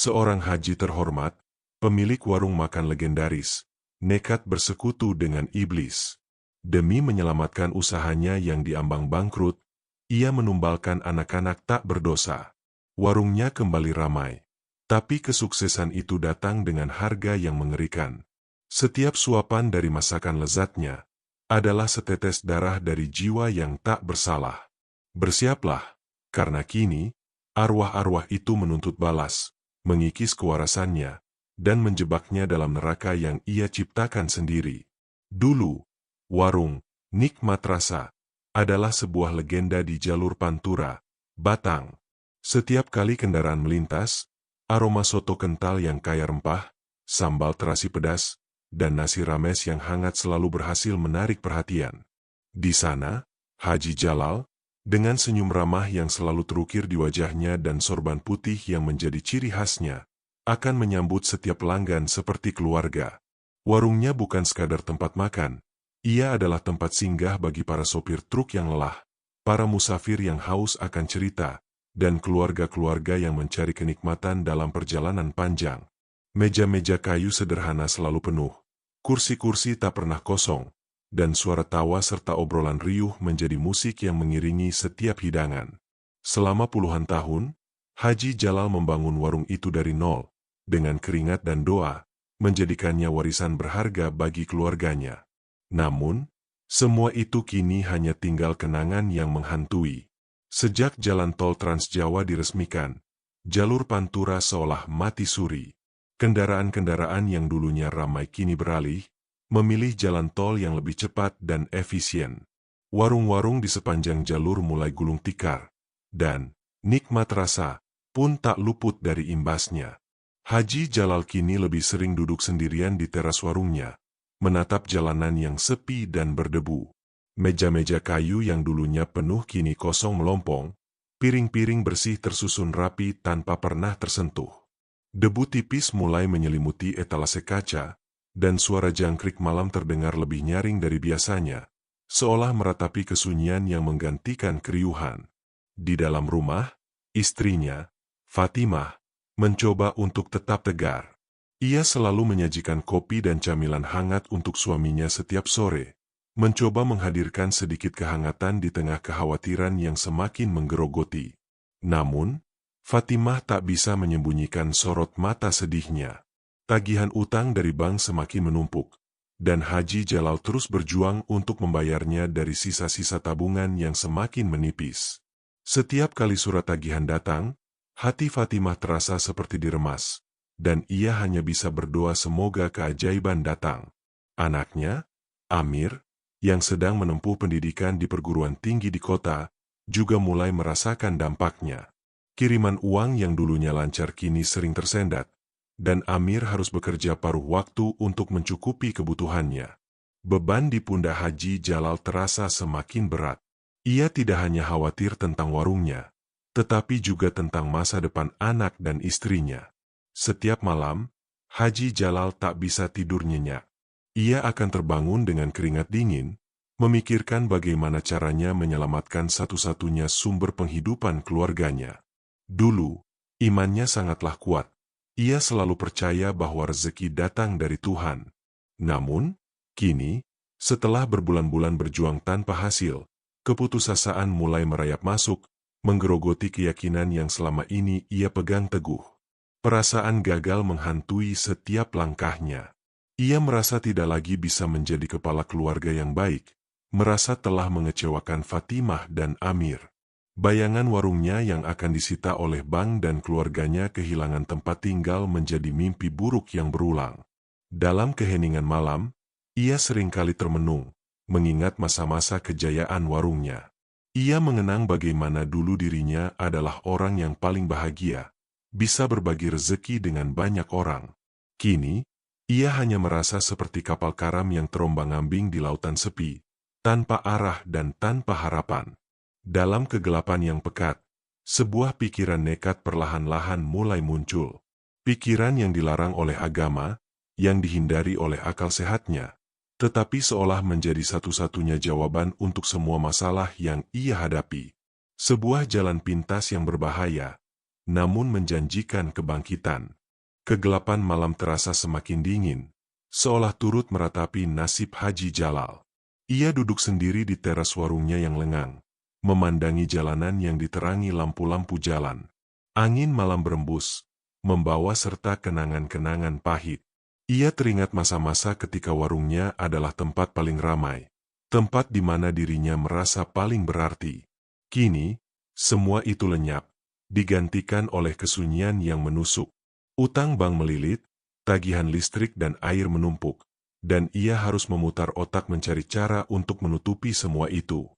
Seorang haji terhormat, pemilik warung makan legendaris, nekat bersekutu dengan iblis. Demi menyelamatkan usahanya yang diambang bangkrut, ia menumbalkan anak-anak tak berdosa. Warungnya kembali ramai. Tapi kesuksesan itu datang dengan harga yang mengerikan. Setiap suapan dari masakan lezatnya adalah setetes darah dari jiwa yang tak bersalah. Bersiaplah, karena kini, arwah-arwah itu menuntut balas, mengikis kewarasannya, dan menjebaknya dalam neraka yang ia ciptakan sendiri. Dulu, warung Nikmat Rasa adalah sebuah legenda di jalur Pantura, Batang. Setiap kali kendaraan melintas, aroma soto kental yang kaya rempah, sambal terasi pedas, dan nasi rames yang hangat selalu berhasil menarik perhatian. Di sana, Haji Jalal, dengan senyum ramah yang selalu terukir di wajahnya dan sorban putih yang menjadi ciri khasnya, akan menyambut setiap pelanggan seperti keluarga. Warungnya bukan sekadar tempat makan, ia adalah tempat singgah bagi para sopir truk yang lelah, para musafir yang haus akan cerita, dan keluarga-keluarga yang mencari kenikmatan dalam perjalanan panjang. Meja-meja kayu sederhana selalu penuh, kursi-kursi tak pernah kosong, dan suara tawa serta obrolan riuh menjadi musik yang mengiringi setiap hidangan. Selama puluhan tahun, Haji Jalal membangun warung itu dari nol, dengan keringat dan doa, menjadikannya warisan berharga bagi keluarganya. Namun, semua itu kini hanya tinggal kenangan yang menghantui. Sejak jalan tol Trans Jawa diresmikan, jalur Pantura seolah mati suri. Kendaraan-kendaraan yang dulunya ramai kini beralih, memilih jalan tol yang lebih cepat dan efisien. Warung-warung di sepanjang jalur mulai gulung tikar, dan Nikmat Rasa pun tak luput dari imbasnya. Haji Jalal kini lebih sering duduk sendirian di teras warungnya, menatap jalanan yang sepi dan berdebu. Meja-meja kayu yang dulunya penuh kini kosong melompong, piring-piring bersih tersusun rapi tanpa pernah tersentuh. Debu tipis mulai menyelimuti etalase kaca, dan suara jangkrik malam terdengar lebih nyaring dari biasanya, seolah meratapi kesunyian yang menggantikan keriuhan. Di dalam rumah, istrinya, Fatimah, mencoba untuk tetap tegar. Ia selalu menyajikan kopi dan camilan hangat untuk suaminya setiap sore, mencoba menghadirkan sedikit kehangatan di tengah kekhawatiran yang semakin menggerogoti. Namun, Fatimah tak bisa menyembunyikan sorot mata sedihnya. Tagihan utang dari bank semakin menumpuk, dan Haji Jalal terus berjuang untuk membayarnya dari sisa-sisa tabungan yang semakin menipis. Setiap kali surat tagihan datang, hati Fatimah terasa seperti diremas, dan ia hanya bisa berdoa semoga keajaiban datang. Anaknya, Amir, yang sedang menempuh pendidikan di perguruan tinggi di kota, juga mulai merasakan dampaknya. Kiriman uang yang dulunya lancar kini sering tersendat, dan Amir harus bekerja paruh waktu untuk mencukupi kebutuhannya. Beban di pundak Haji Jalal terasa semakin berat. Ia tidak hanya khawatir tentang warungnya, tetapi juga tentang masa depan anak dan istrinya. Setiap malam, Haji Jalal tak bisa tidur nyenyak. Ia akan terbangun dengan keringat dingin, memikirkan bagaimana caranya menyelamatkan satu-satunya sumber penghidupan keluarganya. Dulu, imannya sangatlah kuat. Ia selalu percaya bahwa rezeki datang dari Tuhan. Namun, kini, setelah berbulan-bulan berjuang tanpa hasil, keputusasaan mulai merayap masuk, menggerogoti keyakinan yang selama ini ia pegang teguh. Perasaan gagal menghantui setiap langkahnya. Ia merasa tidak lagi bisa menjadi kepala keluarga yang baik, merasa telah mengecewakan Fatimah dan Amir. Bayangan warungnya yang akan disita oleh bank dan keluarganya kehilangan tempat tinggal menjadi mimpi buruk yang berulang. Dalam keheningan malam, ia seringkali termenung, mengingat masa-masa kejayaan warungnya. Ia mengenang bagaimana dulu dirinya adalah orang yang paling bahagia, bisa berbagi rezeki dengan banyak orang. Kini, ia hanya merasa seperti kapal karam yang terombang-ambing di lautan sepi, tanpa arah dan tanpa harapan. Dalam kegelapan yang pekat, sebuah pikiran nekat perlahan-lahan mulai muncul. Pikiran yang dilarang oleh agama, yang dihindari oleh akal sehatnya, tetapi seolah menjadi satu-satunya jawaban untuk semua masalah yang ia hadapi. Sebuah jalan pintas yang berbahaya, namun menjanjikan kebangkitan. Kegelapan malam terasa semakin dingin, seolah turut meratapi nasib Haji Jalal. Ia duduk sendiri di teras warungnya yang lengang, memandangi jalanan yang diterangi lampu-lampu jalan. Angin malam berembus, membawa serta kenangan-kenangan pahit. Ia teringat masa-masa ketika warungnya adalah tempat paling ramai, tempat di mana dirinya merasa paling berarti. Kini, semua itu lenyap, digantikan oleh kesunyian yang menusuk. Utang bank melilit, tagihan listrik dan air menumpuk, dan ia harus memutar otak mencari cara untuk menutupi semua itu.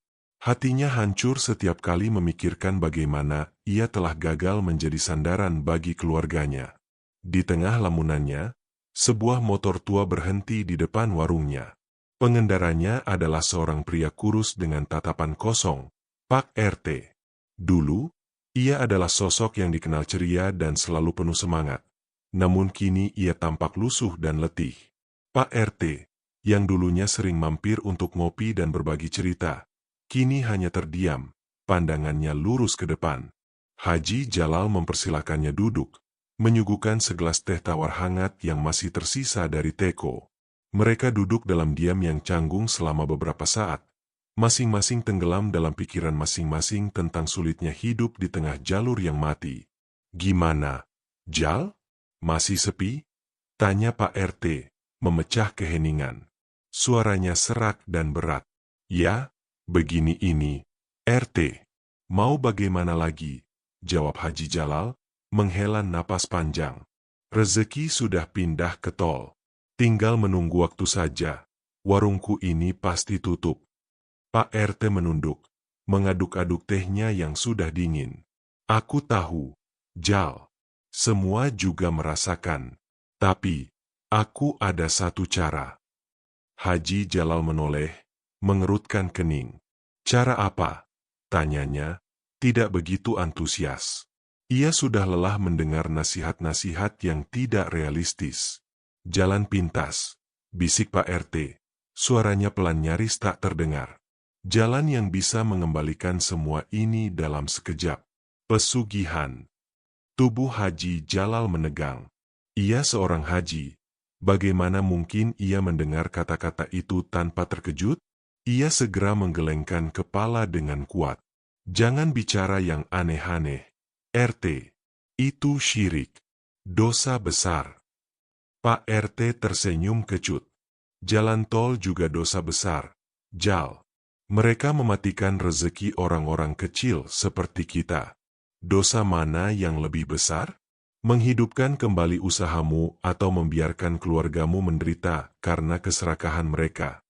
Hatinya hancur setiap kali memikirkan bagaimana ia telah gagal menjadi sandaran bagi keluarganya. Di tengah lamunannya, sebuah motor tua berhenti di depan warungnya. Pengendaranya adalah seorang pria kurus dengan tatapan kosong, Pak RT. Dulu, ia adalah sosok yang dikenal ceria dan selalu penuh semangat. Namun kini ia tampak lusuh dan letih. Pak RT, yang dulunya sering mampir untuk ngopi dan berbagi cerita, kini hanya terdiam, pandangannya lurus ke depan. Haji Jalal mempersilakannya duduk, menyuguhkan segelas teh tawar hangat yang masih tersisa dari teko. Mereka duduk dalam diam yang canggung selama beberapa saat, masing-masing tenggelam dalam pikiran masing-masing tentang sulitnya hidup di tengah jalur yang mati. "Gimana, Jal? Masih sepi?" tanya Pak RT, memecah keheningan. Suaranya serak dan berat. "Ya, begini ini, RT. Mau bagaimana lagi?" jawab Haji Jalal, menghela napas panjang. "Rezeki sudah pindah ke tol. Tinggal menunggu waktu saja. Warungku ini pasti tutup." Pak RT menunduk, mengaduk-aduk tehnya yang sudah dingin. "Aku tahu, Jal. Semua juga merasakan. Tapi, aku ada satu cara." Haji Jalal menoleh, mengerutkan kening. "Cara apa?" tanyanya, tidak begitu antusias. Ia sudah lelah mendengar nasihat-nasihat yang tidak realistis. "Jalan pintas," bisik Pak RT. Suaranya pelan nyaris tak terdengar. "Jalan yang bisa mengembalikan semua ini dalam sekejap." Pesugihan. Tubuh Haji Jalal menegang. Ia seorang haji. Bagaimana mungkin ia mendengar kata-kata itu tanpa terkejut? Ia segera menggelengkan kepala dengan kuat. "Jangan bicara yang aneh-aneh, RT. Itu syirik. Dosa besar." Pak RT tersenyum kecut. "Jalan tol juga dosa besar, Jal. Mereka mematikan rezeki orang-orang kecil seperti kita. Dosa mana yang lebih besar? Menghidupkan kembali usahamu atau membiarkan keluargamu menderita karena keserakahan mereka?"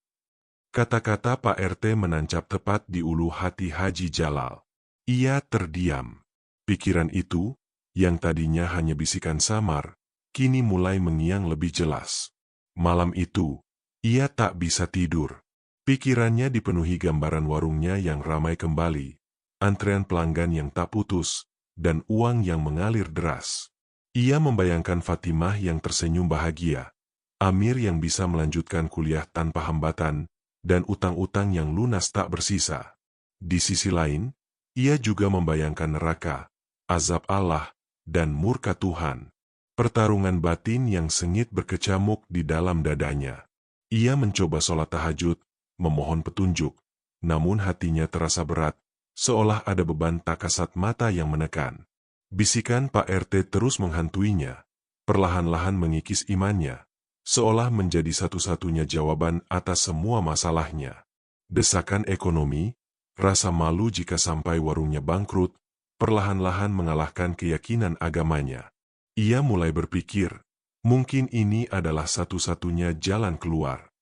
Kata-kata Pak RT menancap tepat di ulu hati Haji Jalal. Ia terdiam. Pikiran itu, yang tadinya hanya bisikan samar, kini mulai mengiang lebih jelas. Malam itu, ia tak bisa tidur. Pikirannya dipenuhi gambaran warungnya yang ramai kembali, antrean pelanggan yang tak putus, dan uang yang mengalir deras. Ia membayangkan Fatimah yang tersenyum bahagia, Amir yang bisa melanjutkan kuliah tanpa hambatan, dan utang-utang yang lunas tak bersisa. Di sisi lain, ia juga membayangkan neraka, azab Allah, dan murka Tuhan. Pertarungan batin yang sengit berkecamuk di dalam dadanya. Ia mencoba sholat tahajud, memohon petunjuk, namun hatinya terasa berat, seolah ada beban tak kasat mata yang menekan. Bisikan Pak RT terus menghantuinya, perlahan-lahan mengikis imannya, seolah menjadi satu-satunya jawaban atas semua masalahnya. Desakan ekonomi, rasa malu jika sampai warungnya bangkrut, perlahan-lahan mengalahkan keyakinan agamanya. Ia mulai berpikir, mungkin ini adalah satu-satunya jalan keluar.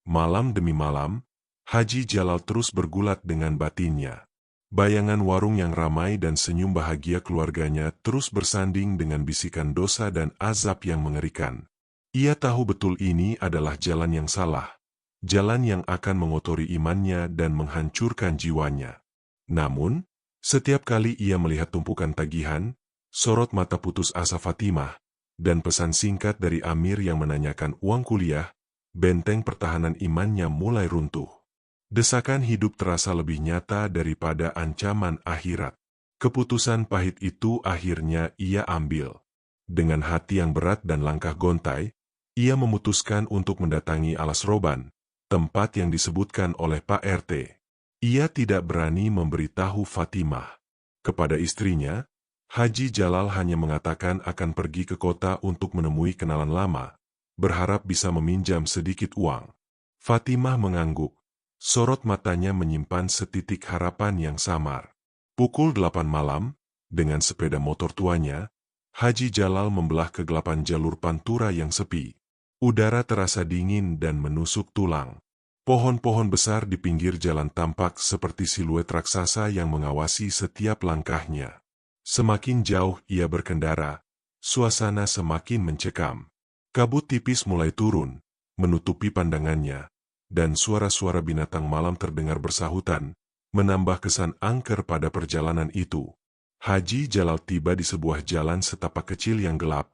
Malam demi malam, Haji Jalal terus bergulat dengan batinnya. Bayangan warung yang ramai dan senyum bahagia keluarganya terus bersanding dengan bisikan dosa dan azab yang mengerikan. Ia tahu betul ini adalah jalan yang salah, jalan yang akan mengotori imannya dan menghancurkan jiwanya. Namun, setiap kali ia melihat tumpukan tagihan, sorot mata putus asa Fatimah, dan pesan singkat dari Amir yang menanyakan uang kuliah, benteng pertahanan imannya mulai runtuh. Desakan hidup terasa lebih nyata daripada ancaman akhirat. Keputusan pahit itu akhirnya ia ambil. Dengan hati yang berat dan langkah gontai, ia memutuskan untuk mendatangi Alas Roban, tempat yang disebutkan oleh Pak RT. Ia tidak berani memberitahu Fatimah kepada istrinya. Haji Jalal hanya mengatakan akan pergi ke kota untuk menemui kenalan lama, berharap bisa meminjam sedikit uang. Fatimah mengangguk, sorot matanya menyimpan setitik harapan yang samar. Pukul 8 malam, dengan sepeda motor tuanya, Haji Jalal membelah kegelapan jalur Pantura yang sepi. Udara terasa dingin dan menusuk tulang. Pohon-pohon besar di pinggir jalan tampak seperti siluet raksasa yang mengawasi setiap langkahnya. Semakin jauh ia berkendara, suasana semakin mencekam. Kabut tipis mulai turun, menutupi pandangannya, dan suara-suara binatang malam terdengar bersahutan, menambah kesan angker pada perjalanan itu. Haji Jalal tiba di sebuah jalan setapak kecil yang gelap,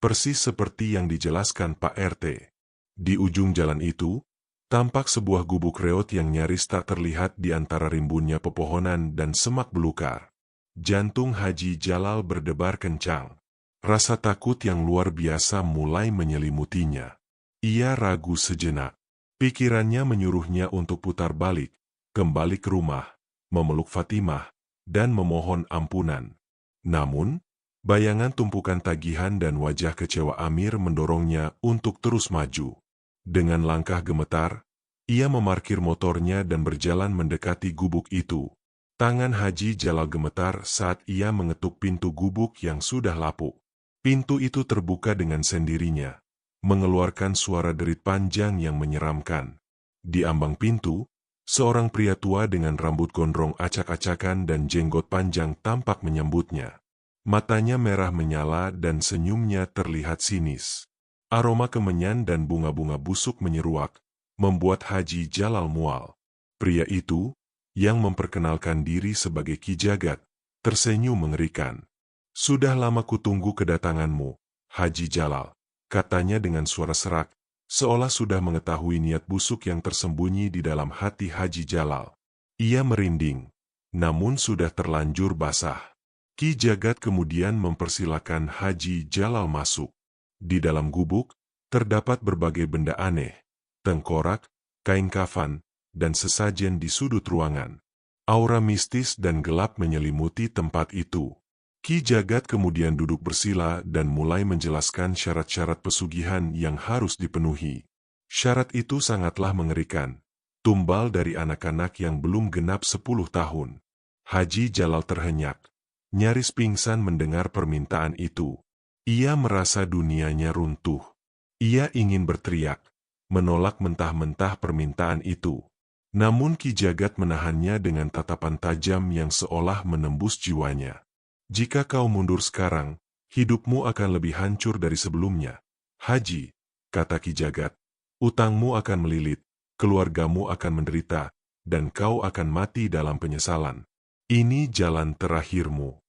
persis seperti yang dijelaskan Pak RT. Di ujung jalan itu, tampak sebuah gubuk reot yang nyaris tak terlihat di antara rimbunnya pepohonan dan semak belukar. Jantung Haji Jalal berdebar kencang. Rasa takut yang luar biasa mulai menyelimutinya. Ia ragu sejenak. Pikirannya menyuruhnya untuk putar balik, kembali ke rumah, memeluk Fatimah, dan memohon ampunan. Namun, bayangan tumpukan tagihan dan wajah kecewa Amir mendorongnya untuk terus maju. Dengan langkah gemetar, ia memarkir motornya dan berjalan mendekati gubuk itu. Tangan Haji Jalal gemetar saat ia mengetuk pintu gubuk yang sudah lapuk. Pintu itu terbuka dengan sendirinya, mengeluarkan suara derit panjang yang menyeramkan. Di ambang pintu, seorang pria tua dengan rambut gondrong acak-acakan dan jenggot panjang tampak menyambutnya. Matanya merah menyala dan senyumnya terlihat sinis. Aroma kemenyan dan bunga-bunga busuk menyeruak, membuat Haji Jalal mual. Pria itu, yang memperkenalkan diri sebagai Ki Jagat, tersenyum mengerikan. "Sudah lama kutunggu kedatanganmu, Haji Jalal," katanya dengan suara serak, seolah sudah mengetahui niat busuk yang tersembunyi di dalam hati Haji Jalal. Ia merinding, namun sudah terlanjur basah. Ki Jagat kemudian mempersilakan Haji Jalal masuk. Di dalam gubuk, terdapat berbagai benda aneh, tengkorak, kain kafan, dan sesajen di sudut ruangan. Aura mistis dan gelap menyelimuti tempat itu. Ki Jagat kemudian duduk bersila dan mulai menjelaskan syarat-syarat pesugihan yang harus dipenuhi. Syarat itu sangatlah mengerikan, tumbal dari anak-anak yang belum genap 10 tahun. Haji Jalal terhenyak, nyaris pingsan mendengar permintaan itu. Ia merasa dunianya runtuh. Ia ingin berteriak, menolak mentah-mentah permintaan itu. Namun Ki Jagat menahannya dengan tatapan tajam yang seolah menembus jiwanya. "Jika kau mundur sekarang, hidupmu akan lebih hancur dari sebelumnya. Haji," kata Ki Jagat, "utangmu akan melilit, keluargamu akan menderita, dan kau akan mati dalam penyesalan. Ini jalan terakhirmu."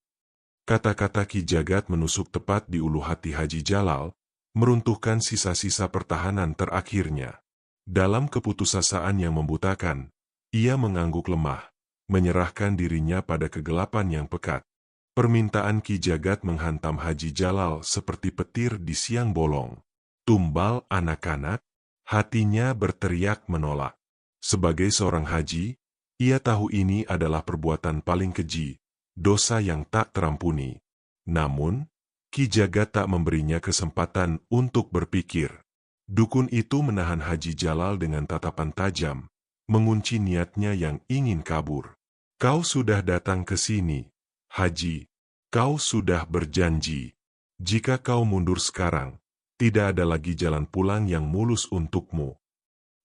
Kata-kata Ki Jagat menusuk tepat di ulu hati Haji Jalal, meruntuhkan sisa-sisa pertahanan terakhirnya. Dalam keputusasaan yang membutakan, ia mengangguk lemah, menyerahkan dirinya pada kegelapan yang pekat. Permintaan Ki Jagat menghantam Haji Jalal seperti petir di siang bolong. Tumbal anak-anak, hatinya berteriak menolak. Sebagai seorang haji, ia tahu ini adalah perbuatan paling keji, dosa yang tak terampuni. Namun, Ki Jagat tak memberinya kesempatan untuk berpikir. Dukun itu menahan Haji Jalal dengan tatapan tajam, mengunci niatnya yang ingin kabur. "Kau sudah datang ke sini, Haji. Kau sudah berjanji. Jika kau mundur sekarang, tidak ada lagi jalan pulang yang mulus untukmu."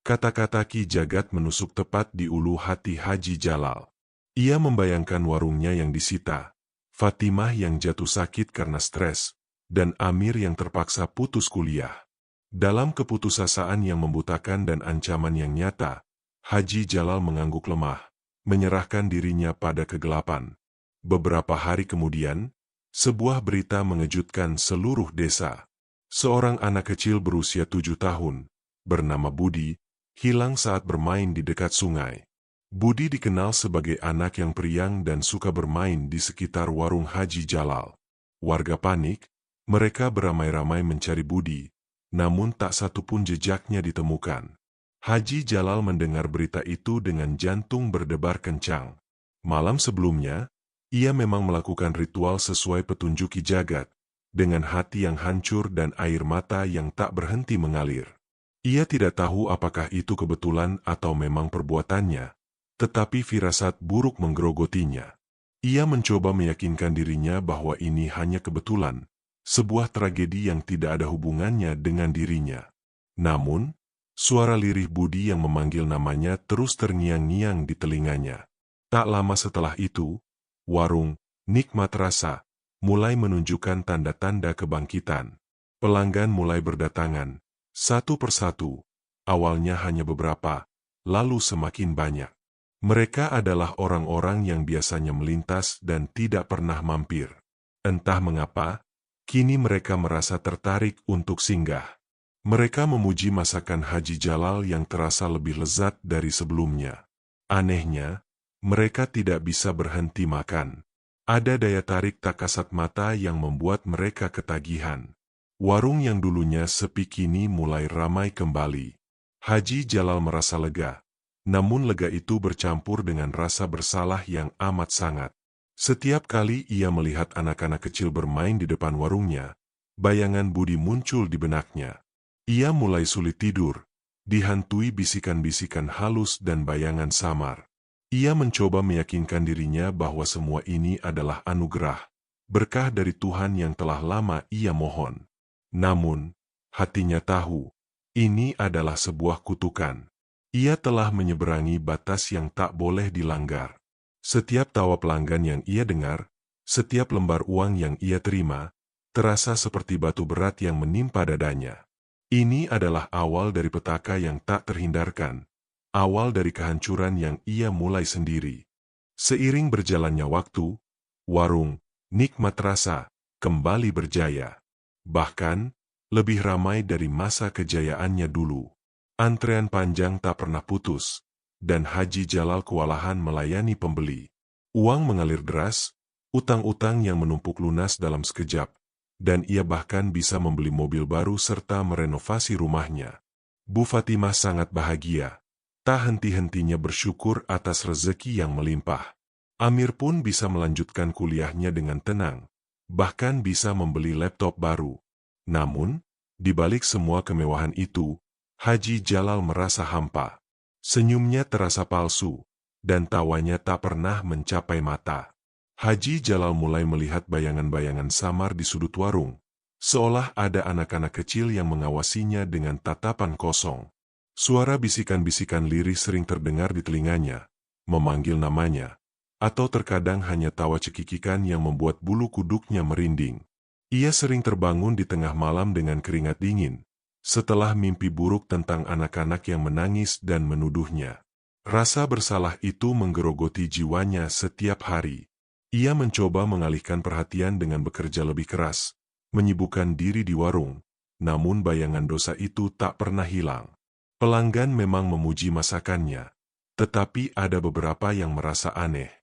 Kata-kata Ki Jagat menusuk tepat di ulu hati Haji Jalal. Ia membayangkan warungnya yang disita, Fatimah yang jatuh sakit karena stres, dan Amir yang terpaksa putus kuliah. Dalam keputusasaan yang membutakan dan ancaman yang nyata, Haji Jalal mengangguk lemah, menyerahkan dirinya pada kegelapan. Beberapa hari kemudian, sebuah berita mengejutkan seluruh desa. Seorang anak kecil berusia 7 tahun, bernama Budi, hilang saat bermain di dekat sungai. Budi dikenal sebagai anak yang periang dan suka bermain di sekitar warung Haji Jalal. Warga panik, mereka beramai-ramai mencari Budi, namun tak satu pun jejaknya ditemukan. Haji Jalal mendengar berita itu dengan jantung berdebar kencang. Malam sebelumnya, ia memang melakukan ritual sesuai petunjuk Ki Jagat, dengan hati yang hancur dan air mata yang tak berhenti mengalir. Ia tidak tahu apakah itu kebetulan atau memang perbuatannya, tetapi firasat buruk menggerogotinya. Ia mencoba meyakinkan dirinya bahwa ini hanya kebetulan, sebuah tragedi yang tidak ada hubungannya dengan dirinya. Namun, suara lirih Budi yang memanggil namanya terus terngiang-ngiang di telinganya. Tak lama setelah itu, warung Nikmat Rasa mulai menunjukkan tanda-tanda kebangkitan. Pelanggan mulai berdatangan, satu persatu, awalnya hanya beberapa, lalu semakin banyak. Mereka adalah orang-orang yang biasanya melintas dan tidak pernah mampir. Entah mengapa, kini mereka merasa tertarik untuk singgah. Mereka memuji masakan Haji Jalal yang terasa lebih lezat dari sebelumnya. Anehnya, mereka tidak bisa berhenti makan. Ada daya tarik tak kasat mata yang membuat mereka ketagihan. Warung yang dulunya sepi kini mulai ramai kembali. Haji Jalal merasa lega. Namun lega itu bercampur dengan rasa bersalah yang amat sangat. Setiap kali ia melihat anak-anak kecil bermain di depan warungnya, bayangan Budi muncul di benaknya. Ia mulai sulit tidur, dihantui bisikan-bisikan halus dan bayangan samar. Ia mencoba meyakinkan dirinya bahwa semua ini adalah anugerah, berkah dari Tuhan yang telah lama ia mohon. Namun, hatinya tahu, ini adalah sebuah kutukan. Ia telah menyeberangi batas yang tak boleh dilanggar. Setiap tawa pelanggan yang ia dengar, setiap lembar uang yang ia terima, terasa seperti batu berat yang menimpa dadanya. Ini adalah awal dari petaka yang tak terhindarkan, awal dari kehancuran yang ia mulai sendiri. Seiring berjalannya waktu, warung Nikmat Rasa kembali berjaya. Bahkan, lebih ramai dari masa kejayaannya dulu. Antrean panjang tak pernah putus, dan Haji Jalal kewalahan melayani pembeli. Uang mengalir deras, utang-utang yang menumpuk lunas dalam sekejap, dan ia bahkan bisa membeli mobil baru serta merenovasi rumahnya. Bu Fatimah sangat bahagia, tak henti-hentinya bersyukur atas rezeki yang melimpah. Amir pun bisa melanjutkan kuliahnya dengan tenang, bahkan bisa membeli laptop baru. Namun, di balik semua kemewahan itu, Haji Jalal merasa hampa. Senyumnya terasa palsu, dan tawanya tak pernah mencapai mata. Haji Jalal mulai melihat bayangan-bayangan samar di sudut warung, seolah ada anak-anak kecil yang mengawasinya dengan tatapan kosong. Suara bisikan-bisikan lirih sering terdengar di telinganya, memanggil namanya, atau terkadang hanya tawa cekikikan yang membuat bulu kuduknya merinding. Ia sering terbangun di tengah malam dengan keringat dingin, setelah mimpi buruk tentang anak-anak yang menangis dan menuduhnya. Rasa bersalah itu menggerogoti jiwanya setiap hari. Ia mencoba mengalihkan perhatian dengan bekerja lebih keras, menyibukkan diri di warung, namun bayangan dosa itu tak pernah hilang. Pelanggan memang memuji masakannya, tetapi ada beberapa yang merasa aneh.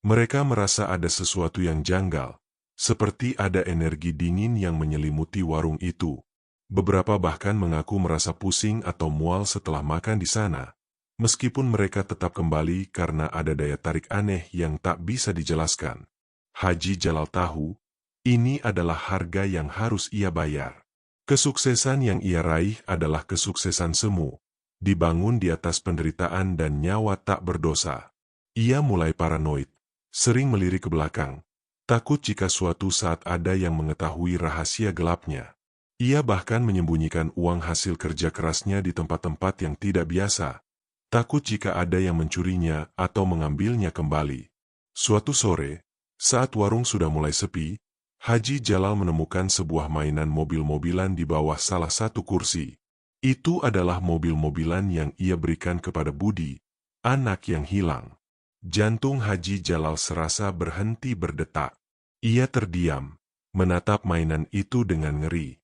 Mereka merasa ada sesuatu yang janggal, seperti ada energi dingin yang menyelimuti warung itu. Beberapa bahkan mengaku merasa pusing atau mual setelah makan di sana, meskipun mereka tetap kembali karena ada daya tarik aneh yang tak bisa dijelaskan. Haji Jalal tahu, ini adalah harga yang harus ia bayar. Kesuksesan yang ia raih adalah kesuksesan semu, dibangun di atas penderitaan dan nyawa tak berdosa. Ia mulai paranoid, sering melirik ke belakang, takut jika suatu saat ada yang mengetahui rahasia gelapnya. Ia bahkan menyembunyikan uang hasil kerja kerasnya di tempat-tempat yang tidak biasa, takut jika ada yang mencurinya atau mengambilnya kembali. Suatu sore, saat warung sudah mulai sepi, Haji Jalal menemukan sebuah mainan mobil-mobilan di bawah salah satu kursi. Itu adalah mobil-mobilan yang ia berikan kepada Budi, anak yang hilang. Jantung Haji Jalal serasa berhenti berdetak. Ia terdiam, menatap mainan itu dengan ngeri.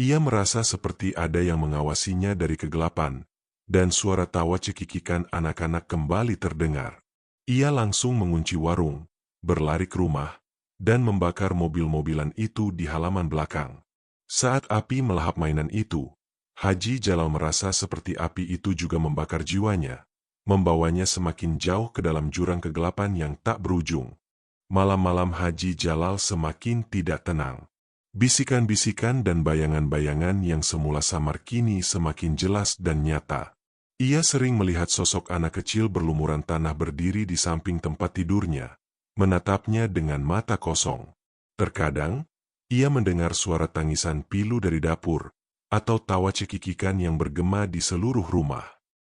Ia merasa seperti ada yang mengawasinya dari kegelapan, dan suara tawa cekikikan anak-anak kembali terdengar. Ia langsung mengunci warung, berlari ke rumah, dan membakar mobil-mobilan itu di halaman belakang. Saat api melahap mainan itu, Haji Jalal merasa seperti api itu juga membakar jiwanya, membawanya semakin jauh ke dalam jurang kegelapan yang tak berujung. Malam-malam Haji Jalal semakin tidak tenang. Bisikan-bisikan dan bayangan-bayangan yang semula samar kini semakin jelas dan nyata. Ia sering melihat sosok anak kecil berlumuran tanah berdiri di samping tempat tidurnya, menatapnya dengan mata kosong. Terkadang, ia mendengar suara tangisan pilu dari dapur, atau tawa cekikikan yang bergema di seluruh rumah.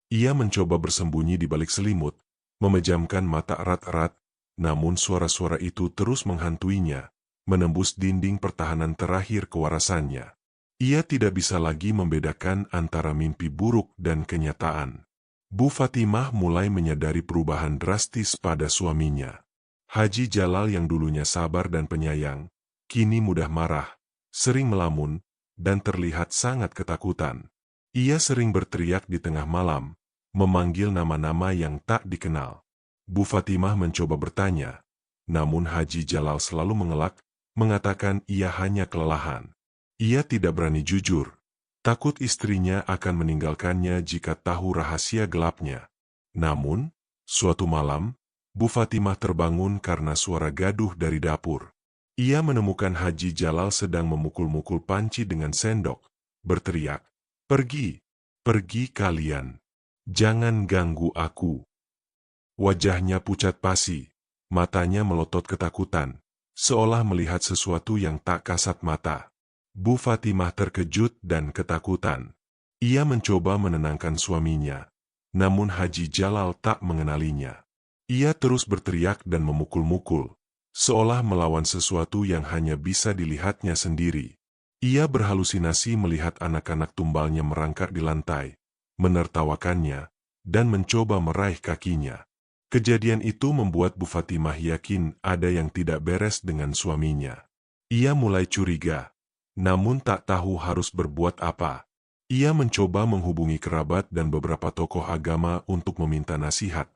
Ia mencoba bersembunyi di balik selimut, memejamkan mata erat-erat, namun suara-suara itu terus menghantuinya, menembus dinding pertahanan terakhir kewarasannya. Ia tidak bisa lagi membedakan antara mimpi buruk dan kenyataan. Bu Fatimah mulai menyadari perubahan drastis pada suaminya. Haji Jalal yang dulunya sabar dan penyayang, kini mudah marah, sering melamun, dan terlihat sangat ketakutan. Ia sering berteriak di tengah malam, memanggil nama-nama yang tak dikenal. Bu Fatimah mencoba bertanya, namun Haji Jalal selalu mengelak, mengatakan ia hanya kelelahan. Ia tidak berani jujur, takut istrinya akan meninggalkannya jika tahu rahasia gelapnya. Namun, suatu malam, Bu Fatimah terbangun karena suara gaduh dari dapur. Ia menemukan Haji Jalal sedang memukul-mukul panci dengan sendok, berteriak, "Pergi, pergi kalian. Jangan ganggu aku." Wajahnya pucat pasi, matanya melotot ketakutan, seolah melihat sesuatu yang tak kasat mata. Bu Fatimah terkejut dan ketakutan. Ia mencoba menenangkan suaminya, namun Haji Jalal tak mengenalinya. Ia terus berteriak dan memukul-mukul, seolah melawan sesuatu yang hanya bisa dilihatnya sendiri. Ia berhalusinasi melihat anak-anak tumbalnya merangkak di lantai, menertawakannya, dan mencoba meraih kakinya. Kejadian itu membuat Bu Fatimah yakin ada yang tidak beres dengan suaminya. Ia mulai curiga, namun tak tahu harus berbuat apa. Ia mencoba menghubungi kerabat dan beberapa tokoh agama untuk meminta nasihat,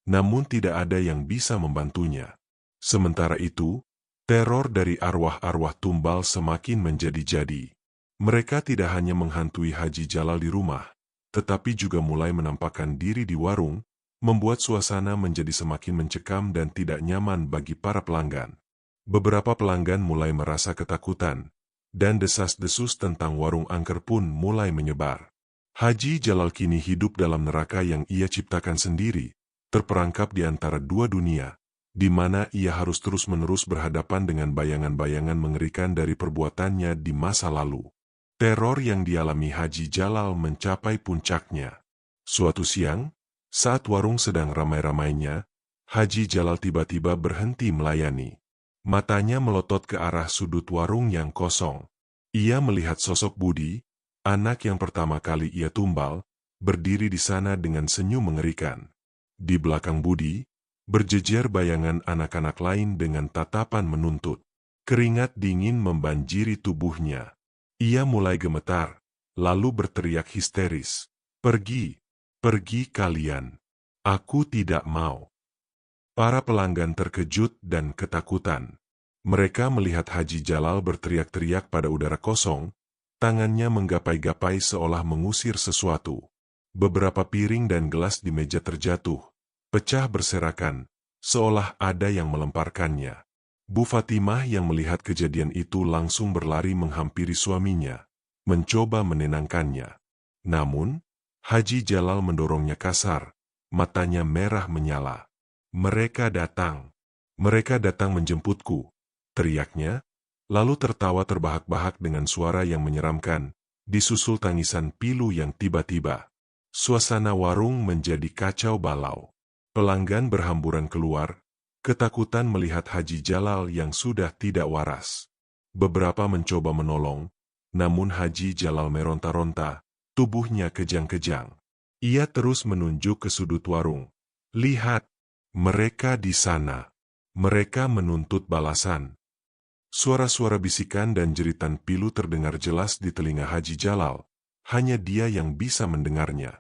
namun tidak ada yang bisa membantunya. Sementara itu, teror dari arwah-arwah tumbal semakin menjadi-jadi. Mereka tidak hanya menghantui Haji Jalal di rumah, tetapi juga mulai menampakkan diri di warung, membuat suasana menjadi semakin mencekam dan tidak nyaman bagi para pelanggan. Beberapa pelanggan mulai merasa ketakutan, dan desas-desus tentang warung angker pun mulai menyebar. Haji Jalal kini hidup dalam neraka yang ia ciptakan sendiri, terperangkap di antara dua dunia, di mana ia harus terus-menerus berhadapan dengan bayangan-bayangan mengerikan dari perbuatannya di masa lalu. Teror yang dialami Haji Jalal mencapai puncaknya. Suatu siang, saat warung sedang ramai-ramainya, Haji Jalal tiba-tiba berhenti melayani. Matanya melotot ke arah sudut warung yang kosong. Ia melihat sosok Budi, anak yang pertama kali ia tumbal, berdiri di sana dengan senyum mengerikan. Di belakang Budi, berjejer bayangan anak-anak lain dengan tatapan menuntut. Keringat dingin membanjiri tubuhnya. Ia mulai gemetar, lalu berteriak histeris, "Pergi, pergi kalian. Aku tidak mau." Para pelanggan terkejut dan ketakutan. Mereka melihat Haji Jalal berteriak-teriak pada udara kosong, tangannya menggapai-gapai seolah mengusir sesuatu. Beberapa piring dan gelas di meja terjatuh, pecah berserakan, seolah ada yang melemparkannya. Bu Fatimah yang melihat kejadian itu langsung berlari menghampiri suaminya, mencoba menenangkannya. Namun, Haji Jalal mendorongnya kasar, matanya merah menyala. "Mereka datang. Mereka datang menjemputku," teriaknya, lalu tertawa terbahak-bahak dengan suara yang menyeramkan, disusul tangisan pilu yang tiba-tiba. Suasana warung menjadi kacau balau. Pelanggan berhamburan keluar, ketakutan melihat Haji Jalal yang sudah tidak waras. Beberapa mencoba menolong, namun Haji Jalal meronta-ronta, tubuhnya kejang-kejang. Ia terus menunjuk ke sudut warung. "Lihat, mereka di sana. Mereka menuntut balasan." Suara-suara bisikan dan jeritan pilu terdengar jelas di telinga Haji Jalal. Hanya dia yang bisa mendengarnya.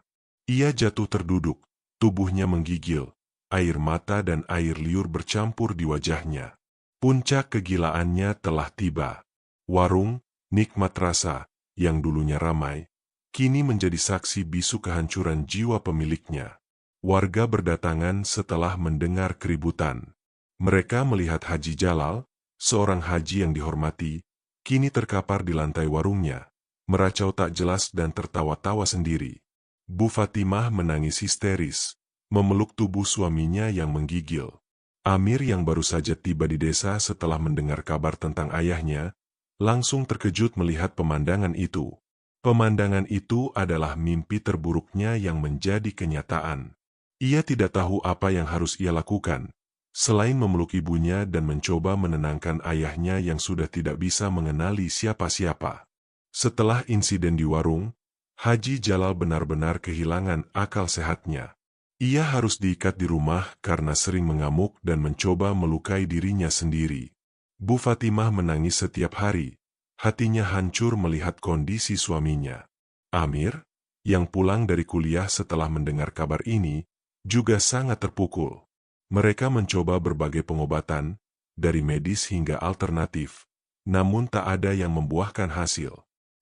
Ia jatuh terduduk, tubuhnya menggigil, air mata dan air liur bercampur di wajahnya. Puncak kegilaannya telah tiba. Warung, nikmat rasa, yang dulunya ramai, kini menjadi saksi bisu kehancuran jiwa pemiliknya. Warga berdatangan setelah mendengar keributan. Mereka melihat Haji Jalal, seorang haji yang dihormati, kini terkapar di lantai warungnya, meracau tak jelas dan tertawa-tawa sendiri. Bu Fatimah menangis histeris, memeluk tubuh suaminya yang menggigil. Amir yang baru saja tiba di desa setelah mendengar kabar tentang ayahnya, langsung terkejut melihat pemandangan itu. Pemandangan itu adalah mimpi terburuknya yang menjadi kenyataan. Ia tidak tahu apa yang harus ia lakukan, selain memeluk ibunya dan mencoba menenangkan ayahnya yang sudah tidak bisa mengenali siapa-siapa. Setelah insiden di warung, Haji Jalal benar-benar kehilangan akal sehatnya. Ia harus diikat di rumah karena sering mengamuk dan mencoba melukai dirinya sendiri. Bu Fatimah menangis setiap hari, hatinya hancur melihat kondisi suaminya. Amir, yang pulang dari kuliah setelah mendengar kabar ini, juga sangat terpukul. Mereka mencoba berbagai pengobatan, dari medis hingga alternatif, namun tak ada yang membuahkan hasil.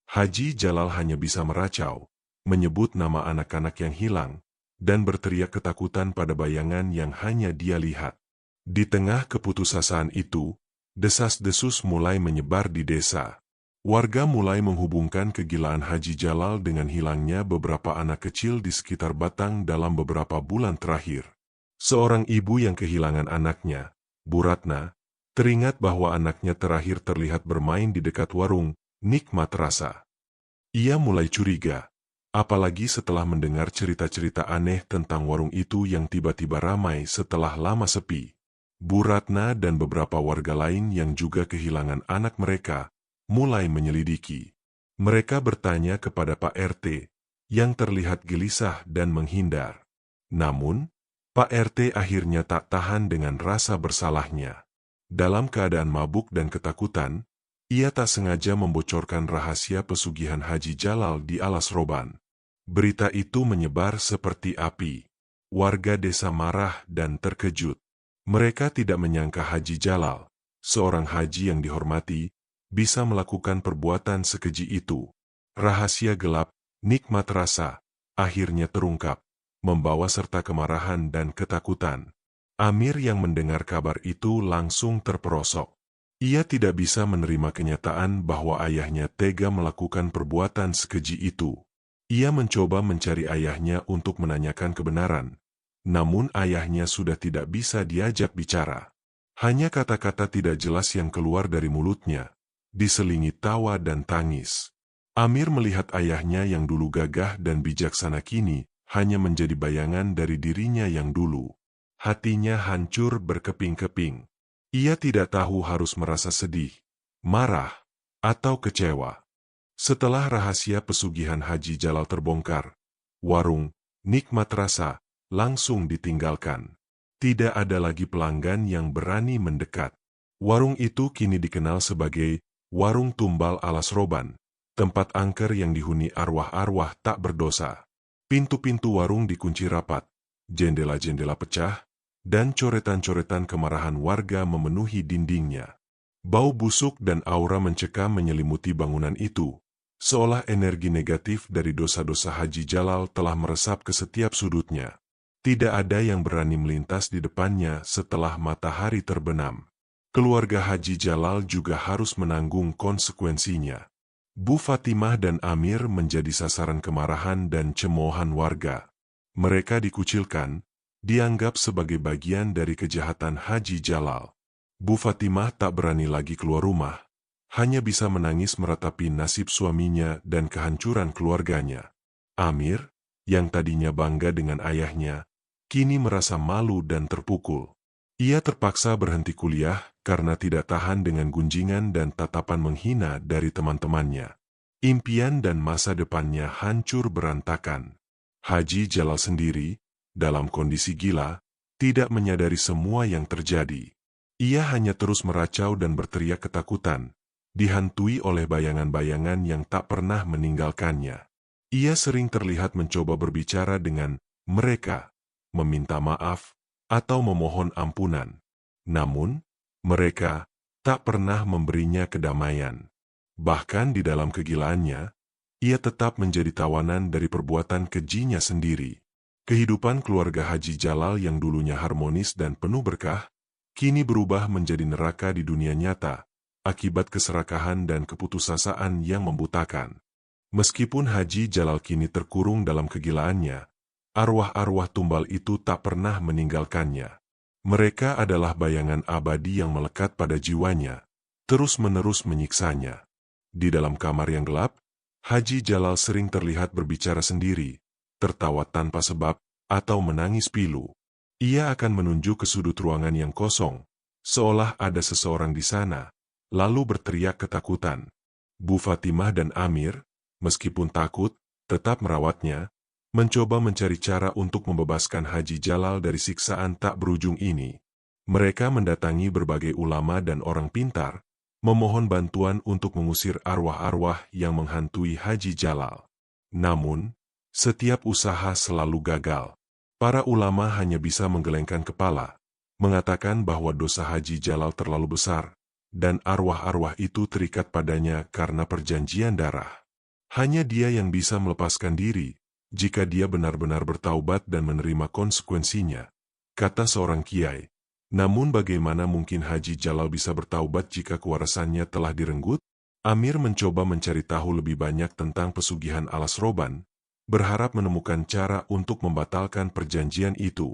Haji Jalal hanya bisa meracau, menyebut nama anak-anak yang hilang, dan berteriak ketakutan pada bayangan yang hanya dia lihat. Di tengah keputusasaan itu, desas-desus mulai menyebar di desa. Warga mulai menghubungkan kegilaan Haji Jalal dengan hilangnya beberapa anak kecil di sekitar Batang dalam beberapa bulan terakhir. Seorang ibu yang kehilangan anaknya, Bu Ratna, teringat bahwa anaknya terakhir terlihat bermain di dekat warung, nikmat rasa. Ia mulai curiga, apalagi setelah mendengar cerita-cerita aneh tentang warung itu yang tiba-tiba ramai setelah lama sepi. Bu Ratna dan beberapa warga lain yang juga kehilangan anak mereka, mulai menyelidiki. Mereka bertanya kepada Pak RT, yang terlihat gelisah dan menghindar. Namun, Pak RT akhirnya tak tahan dengan rasa bersalahnya. Dalam keadaan mabuk dan ketakutan, ia tak sengaja membocorkan rahasia pesugihan Haji Jalal di Alas Roban. Berita itu menyebar seperti api. Warga desa marah dan terkejut. Mereka tidak menyangka Haji Jalal, seorang haji yang dihormati, bisa melakukan perbuatan sekeji itu. Rahasia gelap, nikmat rasa, akhirnya terungkap, membawa serta kemarahan dan ketakutan. Amir yang mendengar kabar itu langsung terperosok. Ia tidak bisa menerima kenyataan bahwa ayahnya tega melakukan perbuatan sekeji itu. Ia mencoba mencari ayahnya untuk menanyakan kebenaran, namun ayahnya sudah tidak bisa diajak bicara. Hanya kata-kata tidak jelas yang keluar dari mulutnya, diselingi tawa dan tangis. Amir melihat ayahnya yang dulu gagah dan bijaksana kini hanya menjadi bayangan dari dirinya yang dulu. Hatinya hancur berkeping-keping. Ia tidak tahu harus merasa sedih, marah, atau kecewa. Setelah rahasia pesugihan Haji Jalal terbongkar, warung, nikmat rasa, langsung ditinggalkan. Tidak ada lagi pelanggan yang berani mendekat. Warung itu kini dikenal sebagai Warung Tumbal Alas Roban, tempat angker yang dihuni arwah-arwah tak berdosa. Pintu-pintu warung dikunci rapat, jendela-jendela pecah, dan coretan-coretan kemarahan warga memenuhi dindingnya. Bau busuk dan aura mencekam menyelimuti bangunan itu, seolah energi negatif dari dosa-dosa Haji Jalal telah meresap ke setiap sudutnya. Tidak ada yang berani melintas di depannya setelah matahari terbenam. Keluarga Haji Jalal juga harus menanggung konsekuensinya. Bu Fatimah dan Amir menjadi sasaran kemarahan dan cemoohan warga. Mereka dikucilkan, dianggap sebagai bagian dari kejahatan Haji Jalal. Bu Fatimah tak berani lagi keluar rumah, hanya bisa menangis meratapi nasib suaminya dan kehancuran keluarganya. Amir, yang tadinya bangga dengan ayahnya, kini merasa malu dan terpukul. Ia terpaksa berhenti kuliah karena tidak tahan dengan gunjingan dan tatapan menghina dari teman-temannya. Impian dan masa depannya hancur berantakan. Haji Jalal sendiri, dalam kondisi gila, tidak menyadari semua yang terjadi. Ia hanya terus meracau dan berteriak ketakutan, dihantui oleh bayangan-bayangan yang tak pernah meninggalkannya. Ia sering terlihat mencoba berbicara dengan mereka, meminta maaf, atau memohon ampunan. Namun, mereka tak pernah memberinya kedamaian. Bahkan di dalam kegilaannya, ia tetap menjadi tawanan dari perbuatan kejinya sendiri. Kehidupan keluarga Haji Jalal yang dulunya harmonis dan penuh berkah, kini berubah menjadi neraka di dunia nyata, akibat keserakahan dan keputusasaan yang membutakan. Meskipun Haji Jalal kini terkurung dalam kegilaannya, arwah-arwah tumbal itu tak pernah meninggalkannya. Mereka adalah bayangan abadi yang melekat pada jiwanya, terus-menerus menyiksanya. Di dalam kamar yang gelap, Haji Jalal sering terlihat berbicara sendiri, tertawa tanpa sebab, atau menangis pilu. Ia akan menunjuk ke sudut ruangan yang kosong, seolah ada seseorang di sana, lalu berteriak ketakutan. Bu Fatimah dan Amir, meskipun takut, tetap merawatnya, mencoba mencari cara untuk membebaskan Haji Jalal dari siksaan tak berujung ini. Mereka mendatangi berbagai ulama dan orang pintar, memohon bantuan untuk mengusir arwah-arwah yang menghantui Haji Jalal. Namun, setiap usaha selalu gagal. Para ulama hanya bisa menggelengkan kepala, mengatakan bahwa dosa Haji Jalal terlalu besar, dan arwah-arwah itu terikat padanya karena perjanjian darah. Hanya dia yang bisa melepaskan diri, jika dia benar-benar bertaubat dan menerima konsekuensinya, kata seorang kiai. Namun bagaimana mungkin Haji Jalal bisa bertaubat jika kewarasannya telah direnggut? Amir mencoba mencari tahu lebih banyak tentang pesugihan alas roban, berharap menemukan cara untuk membatalkan perjanjian itu.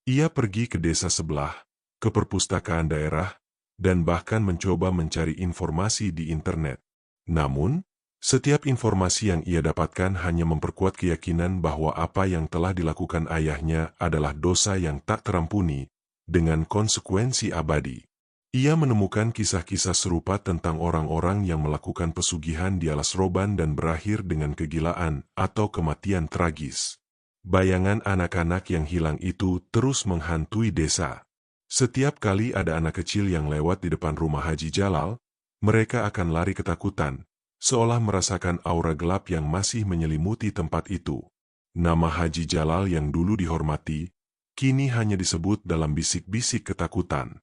Ia pergi ke desa sebelah, ke perpustakaan daerah, dan bahkan mencoba mencari informasi di internet. Namun, setiap informasi yang ia dapatkan hanya memperkuat keyakinan bahwa apa yang telah dilakukan ayahnya adalah dosa yang tak terampuni, dengan konsekuensi abadi. Ia menemukan kisah-kisah serupa tentang orang-orang yang melakukan pesugihan di alas roban dan berakhir dengan kegilaan atau kematian tragis. Bayangan anak-anak yang hilang itu terus menghantui desa. Setiap kali ada anak kecil yang lewat di depan rumah Haji Jalal, mereka akan lari ketakutan, seolah merasakan aura gelap yang masih menyelimuti tempat itu. Nama Haji Jalal yang dulu dihormati, kini hanya disebut dalam bisik-bisik ketakutan.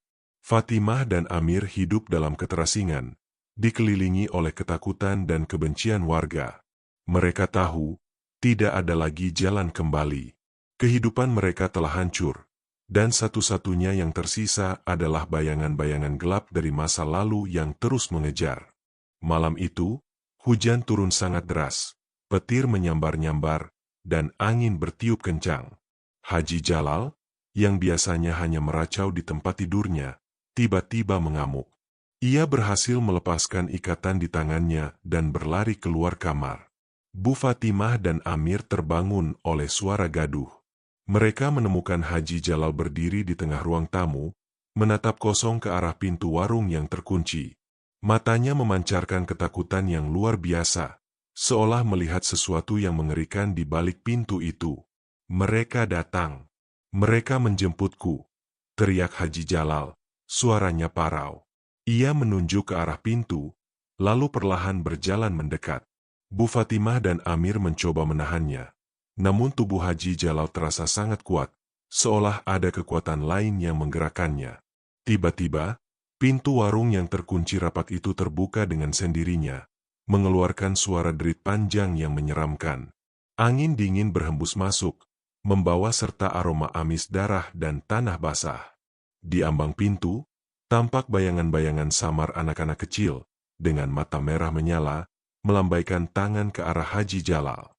Fatimah dan Amir hidup dalam keterasingan, dikelilingi oleh ketakutan dan kebencian warga. Mereka tahu, tidak ada lagi jalan kembali. Kehidupan mereka telah hancur, dan satu-satunya yang tersisa adalah bayangan-bayangan gelap dari masa lalu yang terus mengejar. Malam itu, hujan turun sangat deras, petir menyambar-nyambar, dan angin bertiup kencang. Haji Jalal, yang biasanya hanya meracau di tempat tidurnya, tiba-tiba mengamuk. Ia berhasil melepaskan ikatan di tangannya dan berlari keluar kamar. Bu Fatimah dan Amir terbangun oleh suara gaduh. Mereka menemukan Haji Jalal berdiri di tengah ruang tamu, menatap kosong ke arah pintu warung yang terkunci. Matanya memancarkan ketakutan yang luar biasa, seolah melihat sesuatu yang mengerikan di balik pintu itu. Mereka datang. Mereka menjemputku, teriak Haji Jalal, suaranya parau. Ia menunjuk ke arah pintu, lalu perlahan berjalan mendekat. Bu Fatimah dan Amir mencoba menahannya. Namun tubuh Haji Jalal terasa sangat kuat, seolah ada kekuatan lain yang menggerakkannya. Tiba-tiba, pintu warung yang terkunci rapat itu terbuka dengan sendirinya, mengeluarkan suara derit panjang yang menyeramkan. Angin dingin berhembus masuk, membawa serta aroma amis darah dan tanah basah. Di ambang pintu, tampak bayangan-bayangan samar anak-anak kecil, dengan mata merah menyala, melambaikan tangan ke arah Haji Jalal.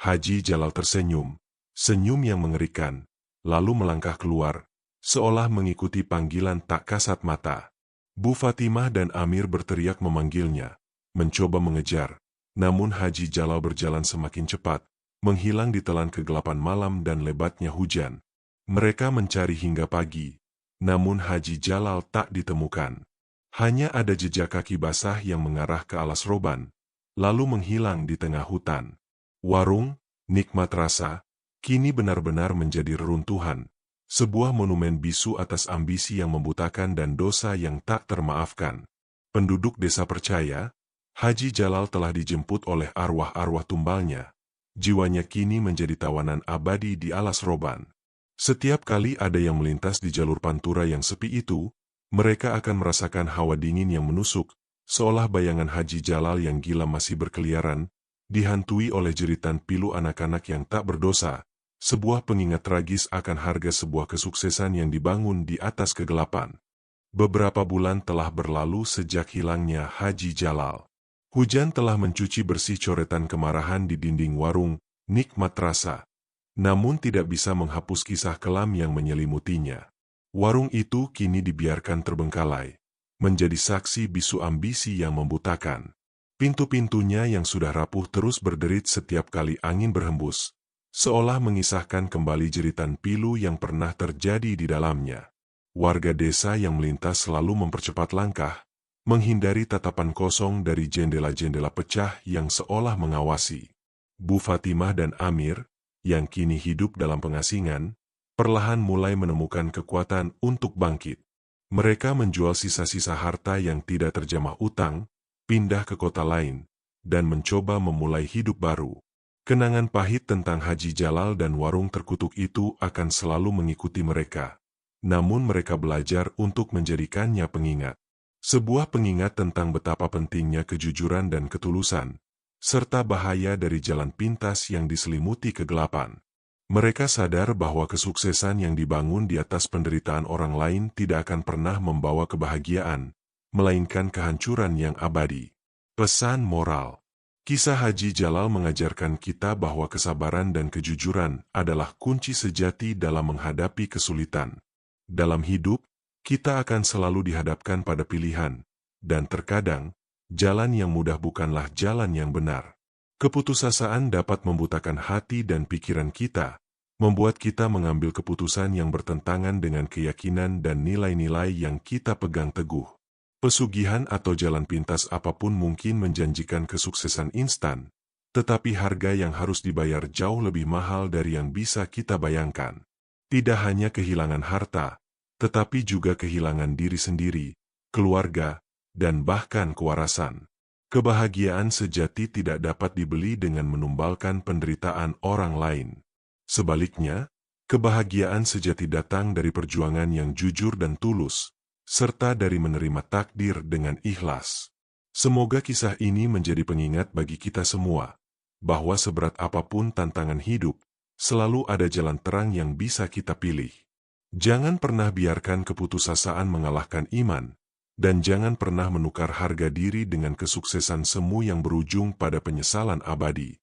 Haji Jalal tersenyum, senyum yang mengerikan, lalu melangkah keluar, seolah mengikuti panggilan tak kasat mata. Bu Fatimah dan Amir berteriak memanggilnya, mencoba mengejar, namun Haji Jalal berjalan semakin cepat, menghilang di telan kegelapan malam dan lebatnya hujan. Mereka mencari hingga pagi, namun Haji Jalal tak ditemukan. Hanya ada jejak kaki basah yang mengarah ke alas roban, lalu menghilang di tengah hutan. Warung, nikmat rasa, kini benar-benar menjadi reruntuhan, sebuah monumen bisu atas ambisi yang membutakan dan dosa yang tak termaafkan. Penduduk desa percaya, Haji Jalal telah dijemput oleh arwah-arwah tumbalnya, jiwanya kini menjadi tawanan abadi di alas roban. Setiap kali ada yang melintas di jalur pantura yang sepi itu, mereka akan merasakan hawa dingin yang menusuk, seolah bayangan Haji Jalal yang gila masih berkeliaran, dihantui oleh jeritan pilu anak-anak yang tak berdosa, sebuah pengingat tragis akan harga sebuah kesuksesan yang dibangun di atas kegelapan. Beberapa bulan telah berlalu sejak hilangnya Haji Jalal. Hujan telah mencuci bersih coretan kemarahan di dinding warung, nikmat rasa. Namun tidak bisa menghapus kisah kelam yang menyelimutinya. Warung itu kini dibiarkan terbengkalai, menjadi saksi bisu ambisi yang membutakan. Pintu-pintunya yang sudah rapuh terus berderit setiap kali angin berhembus, seolah mengisahkan kembali jeritan pilu yang pernah terjadi di dalamnya. Warga desa yang melintas selalu mempercepat langkah, menghindari tatapan kosong dari jendela-jendela pecah yang seolah mengawasi. Bu Fatimah dan Amir, yang kini hidup dalam pengasingan, perlahan mulai menemukan kekuatan untuk bangkit. Mereka menjual sisa-sisa harta yang tidak terjamah utang, pindah ke kota lain, dan mencoba memulai hidup baru. Kenangan pahit tentang Haji Jalal dan warung terkutuk itu akan selalu mengikuti mereka. Namun mereka belajar untuk menjadikannya pengingat. Sebuah pengingat tentang betapa pentingnya kejujuran dan ketulusan, serta bahaya dari jalan pintas yang diselimuti kegelapan. Mereka sadar bahwa kesuksesan yang dibangun di atas penderitaan orang lain tidak akan pernah membawa kebahagiaan, melainkan kehancuran yang abadi. Pesan moral. Kisah Haji Jalal mengajarkan kita bahwa kesabaran dan kejujuran adalah kunci sejati dalam menghadapi kesulitan. Dalam hidup, kita akan selalu dihadapkan pada pilihan, dan terkadang, jalan yang mudah bukanlah jalan yang benar. Keputusasaan dapat membutakan hati dan pikiran kita, membuat kita mengambil keputusan yang bertentangan dengan keyakinan dan nilai-nilai yang kita pegang teguh. Pesugihan atau jalan pintas apapun mungkin menjanjikan kesuksesan instan, tetapi harga yang harus dibayar jauh lebih mahal dari yang bisa kita bayangkan. Tidak hanya kehilangan harta, tetapi juga kehilangan diri sendiri, keluarga, dan bahkan kewarasan. Kebahagiaan sejati tidak dapat dibeli dengan menumbalkan penderitaan orang lain. Sebaliknya, kebahagiaan sejati datang dari perjuangan yang jujur dan tulus, serta dari menerima takdir dengan ikhlas. Semoga kisah ini menjadi pengingat bagi kita semua, bahwa seberat apapun tantangan hidup, selalu ada jalan terang yang bisa kita pilih. Jangan pernah biarkan keputusasaan mengalahkan iman, dan jangan pernah menukar harga diri dengan kesuksesan semu yang berujung pada penyesalan abadi.